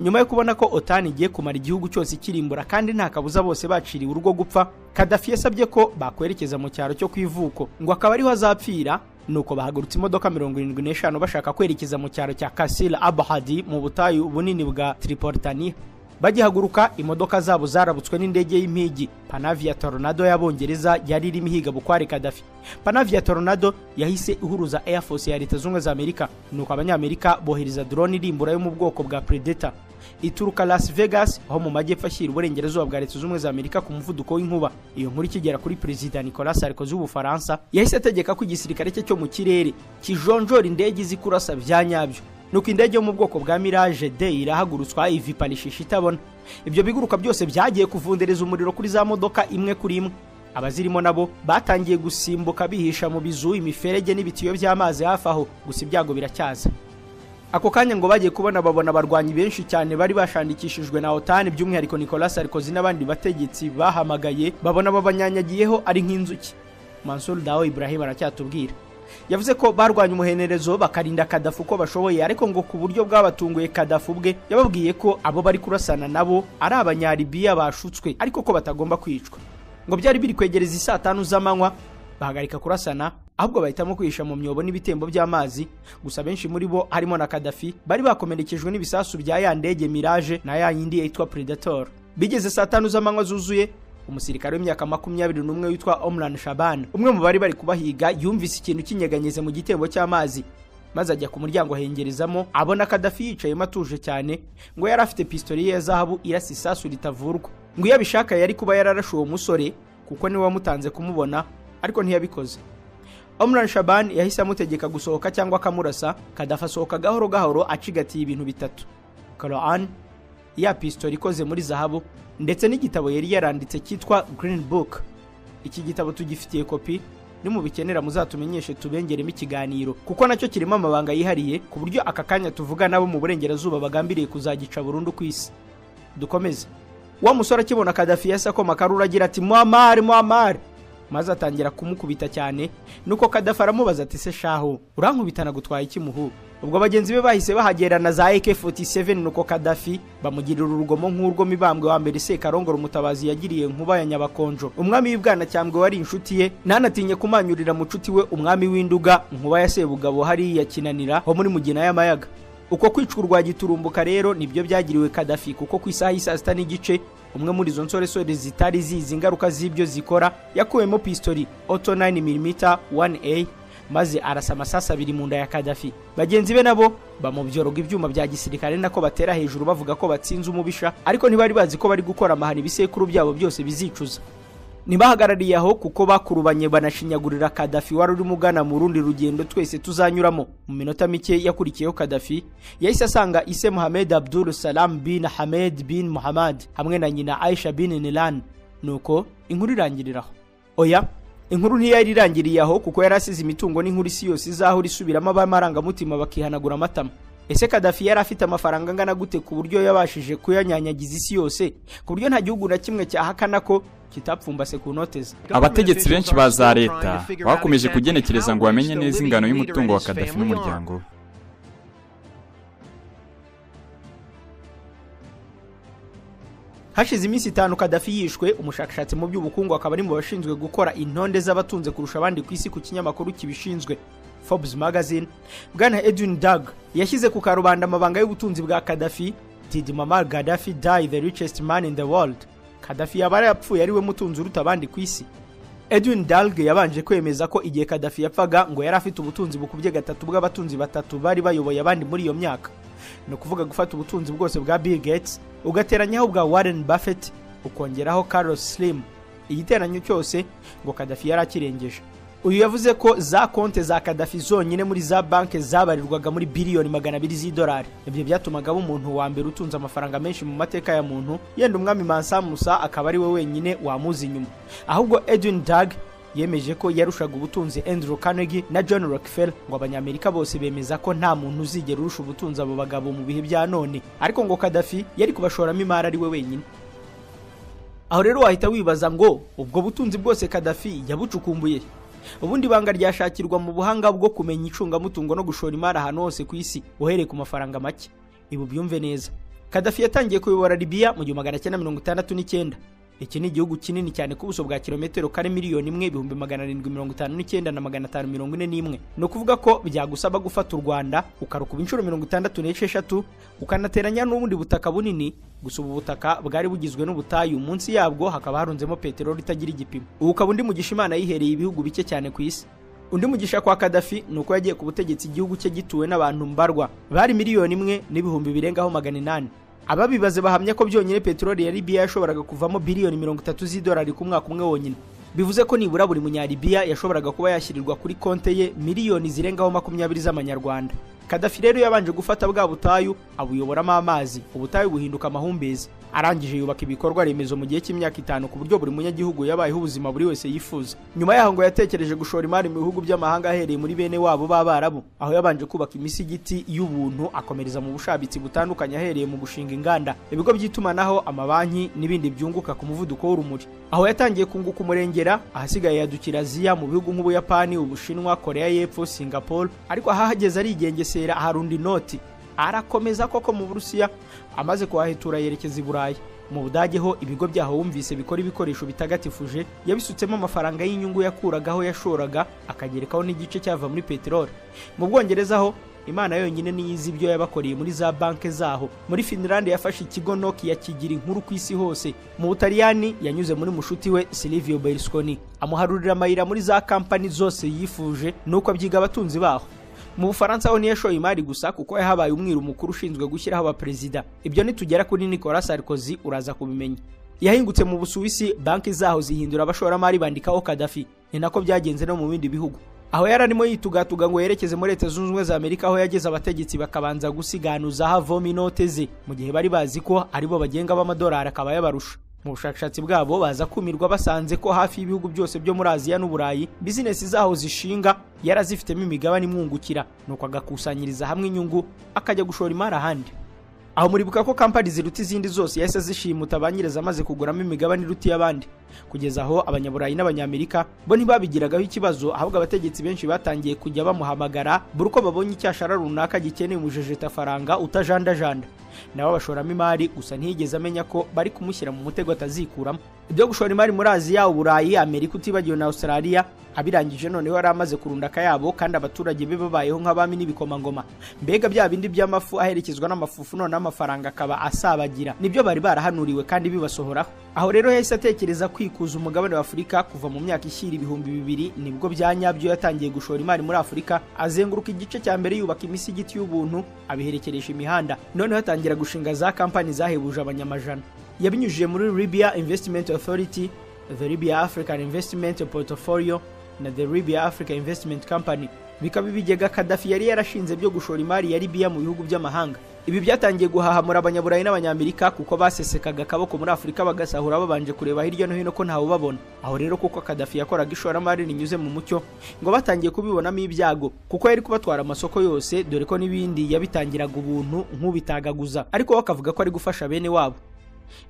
nyuma yo kubona ko OTAN igiye kumara igihugu cyose kirimbura kandi nta kabuza bose baciriwe urugo gupfa, Gaddafi yasabye ko bakwerekeza mu cyaro cyo kwivuko ngo akaba ariho azapfira. Nuko bahagurutse imodoka 75 bashaka kwerekeza mu cyaro cya Qasil Abhadi mu butayu bunini bwa Tripolitania. Bagihaguruka imodoka zabo zarabutswe n'indege y'impigi Panavia Tornado y'Abongereza yari irimo ihiga bukware Gaddafi. Panavia Tornado yahise ihuruza Air Force ya Leta Zunze za Amerika, nuko abanyamerika bohereza drone irimbura yo mu bwoko bwa Predator ituruka Las Vegas aho mu majyepfo ashyira uburengerazuba bwa Leta Zunze za Amerika ku muvuduko w'inkuba. Iyo nkuru ikigera kuri President Nicolas Sarkozy w'Ubufaransa yahise ategeka ko igisirikare cye cyo mu kirere kijonjora indege zikurasa byanyabyo. Nuko indege yo mu bwoko bwa Mirage D irahagurutswa ivipanishisha itabona. Ibyo biguruka byose byagiye kuvundereza umuriro kuri za modoka imwe kuri imwe. Abazirimo nabo batangiye gusimbuka bihisha mu bizu, imiferege n'ibitiyo by'amazi hafi aho, gusa ibyago biracyaza. Ako kanya ngo bagiye kubona babona abarwanyi benshi cyane bari bashandikishijwe na OTAN, by'umwihariko Nicolas Sarkozy n'abandi bategetsi bahamagaye, babona babanyanyagiyeho ari nk'inzuki. Mansour Dao Ibrahim aracyatubwira, yavuze ko barwanya umuhenerezo bakarinda Gaddafi uko bashoboye, ariko ngo ku buryo bwabatunguye Gaddafi ubwe yababwiye ko abo bari kurasana nabo ari abanyalibiya bashutswe, ariko ko batagomba kwicwa. Ngo byari biri kwegereza isaa 5 z'amanywa bahagarika kurasana, ahubwo bahitamo kwihisha mu myobo n'ibitembo by'amazi. Gusa benshi muri bo harimo na Gaddafi bari bakomerekejwe n'ibisasu bya ya ndege Mirage na ya yindi yitwa Predator. Bigeze saa 5 z'amanywa zuzuye, umusirikare w'imyaka 21 witwa Omran Shaban, umwe mu bari bari kubahiga, yumvise ikintu kinyeganyeze mu gitembo cy'amazi, maze ajya ku muryango hengerezamo, abona Gaddafi yicaye matuje cyane, ngo yari afite pistole ya zahabu irasa isasu ritavurwa. Ngo yabishaka yari kuba yararashe uwo musore kuko niwe wamutanze kumubona, ariko ntiyabikoze. Omran Shaban yahise amutegeka gusohoka cyangwa akamurasa. Gaddafi asohoka gahoro gahoro acigatiye ibintu bitatu: Quran, ya pistole ikoze muri zahabu, ndetse n'igitabo yari yaranditse cyitwa Green Book. Iki gitabo tugifitiye kopi, ni mu bikenera muzatumenyeshe tubengeremo ikiganiro kuko nacyo kirimo amabanga yihariye ku buryo aka kanya tuvuga nabo mu burengerazuba bagambiriye kuzagica burundu ku isi. Dukomeze. Wa musore akibona Gaddafi yasa ko makarura agira ati Muammar, maze atangira kumukubita cyane. Nuko Gaddafi aramubaza ati se shaho urankubitana gutwaye iki muhu? Ubwo bagenzi be bahise bahagerana za AK47, nuko Gaddafi bamugirira urugomo nk'urwo Mibambwe wa mbere Sekarongoro Umutabazi yagiriye Nkuba ya Nyabakonjo, umwami w'Ibwana cyambwe wari inshuti ye, nanatinye kumanyurira mucuti we umwami w'Induga Nkuba ya Sebugabo hari ya Kinanira ho muri Mugina y'Amayaga. Uko kwicwa urwa giturumbuka rero nibyo byagiriwe Gaddafi, kuko ku isaha y'isa 6 n'igice umwe muri izo nsoresore zitari zizi ingaruka z'ibyo zikora yakuwemo pistoli Auto 9mm 1A, maze arasa amasasa abiri mu nda ya Gaddafi. Bagenzi be nabo bamubyoroga ibyuma bya gisirikare nako batera hejuru bavuga ko batsinze umubisha, ariko ntibari bazi ko bari gukora amahani ibisekuru byabo byose bizicuza. Nibahagarariye aho kuko bakurubanye banashinyagurira Gaddafi wari uri mugana mu rundi rugendo twese tuzanyuramo. Mu minota mike yakurikiyeho Gaddafi yahise asanga ise Mohamed Abdul Salam bin Hamed bin Muhammad hamwe na nyina Aisha bin Nilan. Nuko inkuru irangiriraho. Oya, inkuru ntiyari irangiriye aho kuko yarasize imitungo n'inkuru isi yose izahura isubiramo abamarangamutima bakihanagura amatama. Ese Gaddafi yari afite amafaranga angana gute ku buryo yabashije kuyanyanyagiza isi yose, ku buryo nta gihugu na kimwe cyahakana ko kitapfumbase ku noteza? Abategetsi benshi ba za leta bakomeje kugenekereza ngo bamenye neza ingano y'umutungo wa Gaddafi n'umuryango we. Hashize iminsi 5 Gaddafi yishwe, umushakashatsi mu by'ubukungu akaba ari mu bashinzwe gukora intonde z'abatunze kurusha abandi ku isi ku kinyamakuru kibishinzwe Forbes magazine, Bwana Edwin Dag yashyize ku karubanda amabanga y'ubutunzi bwa Gaddafi. Did Muammar Gaddafi die the richest man in the world? Gaddafi yabara yapfuye ari we mutunzi uruta abandi ku isi. Edwin Dag yabanje kwemeza ko igihe Gaddafi yapfaga ngo yari afite ubutunzi bukubye gatatu bw'abatunzi batatu bari bayoboye abandi muri iyo myaka. No kuvuga gufata ubutunzi bwose bwa Bill Gates ugateranyaho bwa Warren Buffett ukongeraho Carlos Slim, igiteranyo cyose ngo Gaddafi yari akirengeje. Uyu yavuze ko za konte za Gaddafi zonyine muri za banke zabarirwaga muri biliyoni 200 z'idolari. Ibyo byatumaga umuntu wa mbere utunze amafaranga menshi mu mateka ya muntu, yenda umwami Mansa Musa akaba ari we wenyine wamuzi inyuma. Ahubwo Edwin Dag yemeje ko yarushaga ubutunzi Andrew Carnegie na John Rockefeller, ngo abanyamerika bose bemeza ko nta muntu uzigera urusha ubutunzi abo bagabo mu bihe bya none, ariko ngo Gaddafi yari kubashoramo imari ari we wenyine. Aho rero wahita wibaza ngo ubwo butunzi bwose Gaddafi yabucukumbuye. Ubundi banga ryashakirwa mu buhanga bwo kumenya icungamutungo no gushora imari ahantu hose ku isi uhereye ku mafaranga make. Ibu byumve neza. Gaddafi yatangiye kuyobora Libya mu 1969. Iki ni igihugu kinini cyane ku buso bwa kilometero kare miliyoni 1,799,541. No kuvuga ko byagusaba gufata u Rwanda ukarukuba inshuro 66 ukanateranya n'ubundi butaka bunini, gusa ubu butaka bwari bugizwe n'ubutayu, munsi yabwo hakaba harunzemo peteroli itagira igipimo. Ubu ukaba undi mugisha Imana yihereye ibihugu bike cyane ku isi. Undi mugisha kwa Gaddafi nuko yagiye ku butegetsi igihugu cye gituwe n'abantu mbarwa bari miliyoni 1,000,000 birengaho 800. Ababibaze bahamya ko byonyine peteroli ya Libya yashoboraga kuvamo biliyoni 30 z'idolari ku mwaka umwe wonyine. Bivuze ko nibura buri munyalibiya yashoboraga kuba yashyirirwa kuri konte ye miliyoni zirengaho 20 z'amanyarwanda. Gaddafi rero yabanje gufata bwa butayu abuyoboramo amazi, ubutayu buhinduka amahumbezi. Arangije yubaka ibikorwa remezo mu gihe cy'imyaka 5 ku buryo buri munyagihugu yabayeho ubuzima buri wese yifuza. Nyuma yaho ngo yatekereje gushora imari mu bihugu by'amahanga ahereye muri bene wabo b'Abarabu, aho yabanje kubaka imisigiti y'ubuntu, akomereza mu bushabitsi butandukanye ahereye mu gushinga inganda, ibigo by'itumanaho, amabanki n'ibindi byunguka ku muvuduko w'urumuri. Aho yatangiye kunguka umurengera, ahasigaye yadukira Aziya mu bihugu nk'Ubuyapani, Ubushinwa, Korea y'Epfo, Singapore, ariko ahahageze arigengesera aharundi noti. Arakomeza koko mu Burusiya, amaze kuhahetura yerekeza i Burayi. Mu Budage ho ibigo byaho wumvise bikora ibikoresho bitagatifuje, yabisutsemo amafaranga y'inyungu yakuragaho yashoraga, akagerekaho n'igice cyava muri peteroli. Mu Bwongereza ho Imana yonyine niyizi ibyo yabakoreye muri za banke zaho. Muri Finland yafashe ikigo Nokia kigira inkuru ku isi hose. Mu Butaliyani yanyuze muri mushuti we Silvio Berlusconi, amuharurira amayira muri za kampani zose yifuje, nuko abyiga abatunzi baho. Mu Bufaransa ho niyashoye imari gusa kuko yahabaye umwiru mukuru ushinzwe gushyiraho abaperezida. Ibyo nitugera kuri Nicolas Sarkozy uraza kubimenya. Yahingutse mu Busuwisi, banki zaho zihindura abashoramari bandikaho Gaddafi. Ni nako byagenze no mu bindi bihugu. Aho yararimo yitugatuga ngo yerekeze muri Leta Zunze Ubumwe za Amerika, aho yageze abategetsi bakabanza gusiganuza havoma inote ze, mu gihe bari bazi ko aribo bagenga b'amadolari akaba yabarusha. Mu bushakashatsi bwabo baza kumirwa basanze ko hafi y'ibihugu byose byo muri Aziya n'Uburayi bizinesi zaho zishinga yarazifitemo imigabane imwungukira, nuko agakusanyiriza hamwe inyungu akajya gushora imari ahandi. Aho muribuka ko kampani ziruta izindi zose yahise zishimuta abanyereza amaze kuguramo imigabane iruti y'abandi. Kugeza aho abanyaburayi n'abanyamerika bo ntibabigiragaho ikibazo, ahubwo abategetsi benshi batangiye kujya bamuhamagara buri uko babonye icyashara runaka gikeneye umujejeta faranga utajandajanda. Nabo bashoramo imari, gusa ntiyigeze amenya ko bari kumushyira mu mutego atazikuramo. Ibyo gushora imari muri Aziya, Uburayi, Amerika utibagiwe na Australia, abirangije noneho yari amaze kurunda akayabo, kandi abaturage be babayeho nk'abami n'ibikomangoma. Mbega bya bindi by'amafu aherekezwa n'amafufu none amafaranga akaba asabagira, nibyo bari barahanuriwe kandi bibasohoraho. Aho rero yahise atekereza kwikuza umugabane wa Afurika. Kuva mu myaka ishyira 2000 nibwo byanyabyo yatangiye gushora imari muri Afurika, azenguruka igice cya mbere yubaka imisigiti y'ubuntu, abiherekeresha imihanda, noneho atangira gushinga za kampani zahebuje abanyamajana. Yabinyujije muri Libya Investment Authority, the Libya African Investment Portfolio na the Libya Africa Investment Company. Bikaba ibigega Gaddafi yari yarashinze byo gushora imari ya Libya mu bihugu by'amahanga. Ibi byatangiye guhahamura abanyaburayi n'abanyamerika kuko basesekaga akaboko muri Afurika bagasahura babanje kureba hirya no hino ko ntawe babona. Aho rero kuko Gaddafi yakoraga ishoramari rinyuze mu mucyo, ngo batangiye kubibonamo ibyago kuko yari kubatwara amasoko yose, dore ko n'ibindi yabitangiraga ubuntu nk'ubitagaguza, ariko bakavuga ko ari gufasha bene wabo.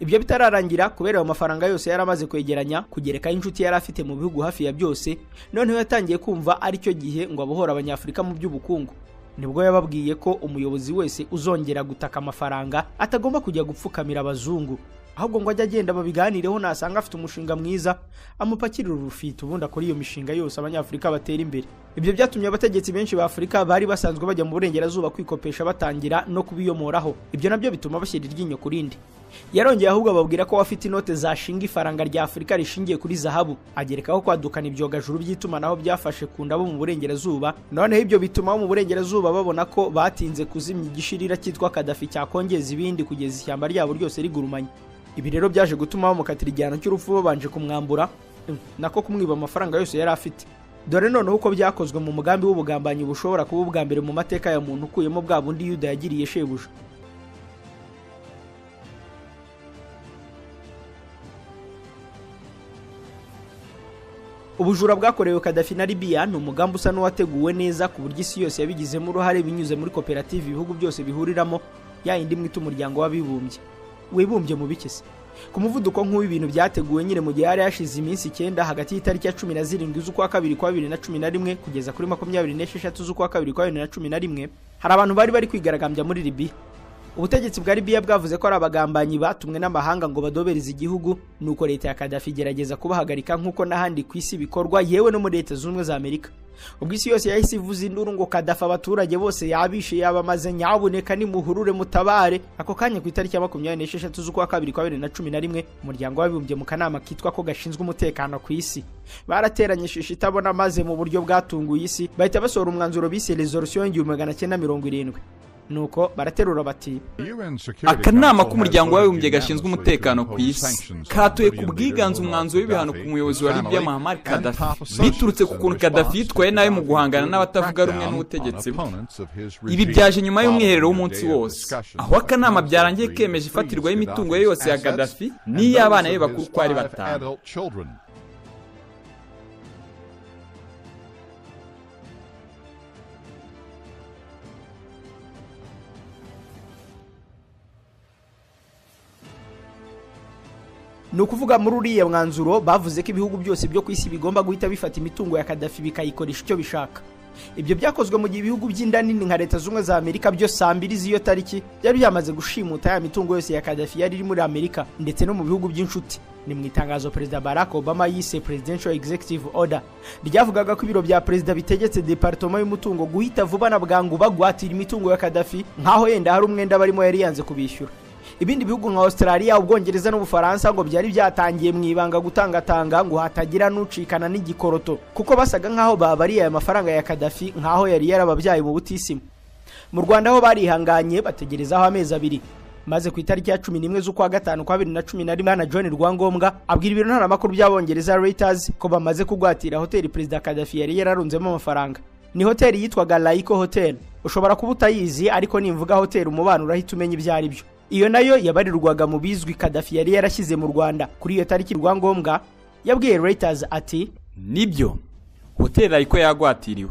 Ibyo bitararangira kubera ayo mafaranga yose yaramaze kwegeranya kugerekaho inshuti yari afite mu bihugu hafi ya byose, noneho yatangiye kumva ari cyo gihe ngo abohora abanyafurika mu by'ubukungu. Nibwo yababwiye ko umuyobozi wese uzongera gutaka amafaranga atagomba kujya gupfukamira abazungu, ahubwo ngo ajye agenda babiganireho, nasanga afite umushinga mwiza amupakirira urufite, ubundi akora iyo mishinga yose abanyafurika batera imbere. Ibyo byatumye abategetsi benshi ba Afurika bari basanzwe bajya mu burengerazuba kwikopesha batangira no kubiyomoraho. Ibyo nabyo bituma bashyira iryinyo ku rindi. Yarongeye ahubwo ababwira ko afite inote zashinga ifaranga rya Afurika rishingiye kuri zahabu, agerekaho kwadukana ibyogajuru by'itumanaho byafashe ku ndabo mu burengerazuba. Noneho ibyo bituma mu burengerazuba babona ko batinze kuzimya igishirira cyitwa Gaddafi cyakongeza ibindi kugeza ishyamba ryabo ryose rigurumanye. Ibi rero byaje gutuma bamukatira igihano cy'urupfu babanje kumwambura nako kumwiba amafaranga yose yari afite. Dore noneho uko byakozwe mu mugambi w'ubugambanyi bushobora kuba ubwa mbere mu mateka ya muntu ukuyemo bwa bundi Yuda yagiriye shebuja. Ubujura bwakorewe Gaddafi na Libya ni umugambi usa n'uwateguwe neza ku buryo isi yose yabigizemo uruhare binyuze muri koperative ibihugu byose bihuriramo, ya yindi mwita umuryango w'abibumbye. Wibumbye mu bikese ku muvuduko nk'uwo ibintu byateguwe nyine mu gihe yari yashize iminsi 9 hagati y'itariki ya 17 z'ukwa kabiri kwa 2011 kugeza kuri 26 z'ukwa kabiri kwa 2011. Hari abantu bari kwigaragambya muri Libya. ubutegetsi bwa Libya bwavuze ko ari abagambanyi batumwe n'amahanga ngo badobereze igihugu, nuko leta ya Gaddafi igerageza kubahagarika nk'uko n'ahandi ku isi bikorwa, yewe no muri Leta Zunze Ubumwe za Amerika. Ubwo isi yose yahise ivuza induru ngo Gaddafi abaturage bose yabishe, yabamaze, nyabuneka nimuhurure mutabare. Ako kanya ku itariki ya 26 z'ukwa kabiri kwa 2011 umuryango w'abibumbye mu kanama kitwa ko gashinzwe umutekano ku isi barateranye shishi itabona, maze mu buryo bwatunguye isi bahita basohora umwanzuro bise resolution 1970. nuko baraterura bati akanama k'umuryango w'abibumbye gashinzwe umutekano ku isi katuye ku bwiganze umwanzuro w'ibihano ku muyobozi wa Libya Muammar Gaddafi biturutse ku kuntu Gaddafi yitwaye nawe mu guhangana n'abatavuga rumwe n'ubutegetsi bwe. Ibi byaje nyuma y'umwiherero w'umunsi wose, aho akanama byarangiye kemeje ifatirwa y'imitungo ye yose ya Gaddafi n'iy'abana be bakuru ko ari 5. ni ukuvuga muri uriya mwanzuro bavuze ko ibihugu byose byo ku isi bigomba guhita bifata imitungo ya Gaddafi bikayikoresha icyo bishaka. Ibyo byakozwe mu gihe ibihugu by'indani nka Leta Zunze Ubumwe za Amerika byo 2 z'iyo tariki byari byamaze gushimuta ya mitungo yose ya Gaddafi yari iri muri Amerika ndetse no mu bihugu by'inshuti. Ni mu itangazo Perezida Barack Obama yise Presidential Executive Order ryavugaga ko ibiro bya perezida bitegetse departement y'umutungo guhita vuba na bwangu bagwatira imitungo ya Gaddafi nkaho yenda hari umwenda barimo yari yanze kubishyura. Ibindi bihugu nka Australia, Ubwongereza n'Ubufaransa ngo byari byatangiye mu ibanga gutangatanga ngo hatagira nucikana n'igikoroto, kuko basaga nkaho babariye aya mafaranga ya Gaddafi nkaho yari yarababyaye mu butisimu. Mu Rwanda ho barihanganye bategerezaho amezi 2, maze ku itariki ya 11 z'ukwa gatanu kwa 2011 na John Rwangombwa abwira ibiro ntaramakuru by'Abongereza Reuters ko bamaze kugwatira hoteli Perezida Gaddafi yari yararunzemo amafaranga. Ni hoteli yitwaga Laiko Hotel. Ushobora kuba utayizi, ariko nimvuga hoteli umubano urahita umenya ibyo ari byo. Iyo nayo yabarirwaga mu bizwi Gaddafi yari yarashyize mu Rwanda. Kuri iyo tariki Rwangombwa yabwiye Reuters ati nibyo hoteli Laiko yagwatiriwe.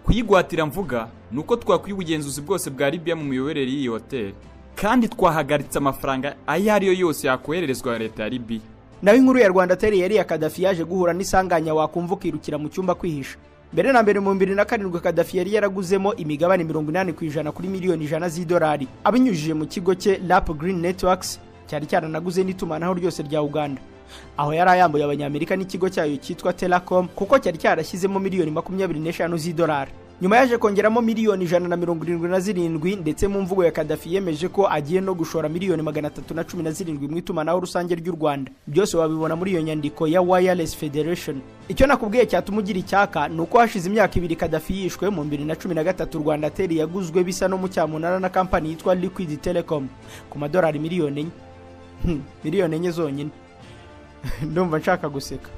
Kuyigwatira mvuga nuko twakwiye ubugenzuzi bwose bwa Libya mu miyoborere y'iyi hoteli, kandi twahagaritse amafaranga ayo ariyo yose yakohererezwa leta ya Libya. Naho inkuru ya Rwanda Tel yari ya Gaddafi yaje guhura n'isanganya wakumva ukirukira mu cyumba kwihisha. Mbere na mbere mu 2007 Gaddafi yari yaraguzemo imigabane 80% kuri miliyoni 100 z'idolari abinyujije mu kigo cye Lap Green Networks cyari cyaranaguze n'itumanaho ryose rya Uganda. Aho yari ayambuye abanyamerika n'ikigo cyayo cyitwa Telecom kuko cyari cyarashyizemo miliyoni 25 z'idolari. Nyuma yaje kongeramo miliyoni 177 ndetse mu mvugo ya Gaddafi yemeje ko agiye no gushora miliyoni 317 mu itumanaho rusange ry'u Rwanda. Byose wabibona muri iyo nyandiko ya Wireless Federation. Icyo nakubwiye cyatuma ugira icyaka nuko hashize imyaka 2 Gaddafi yishwe mu 2013 Rwanda Tel yaguzwe bisa no mu cyamunara na company yitwa Liquid Telecom ku madolari miliyoni 4 zonyine. Ndumva nshaka guseka.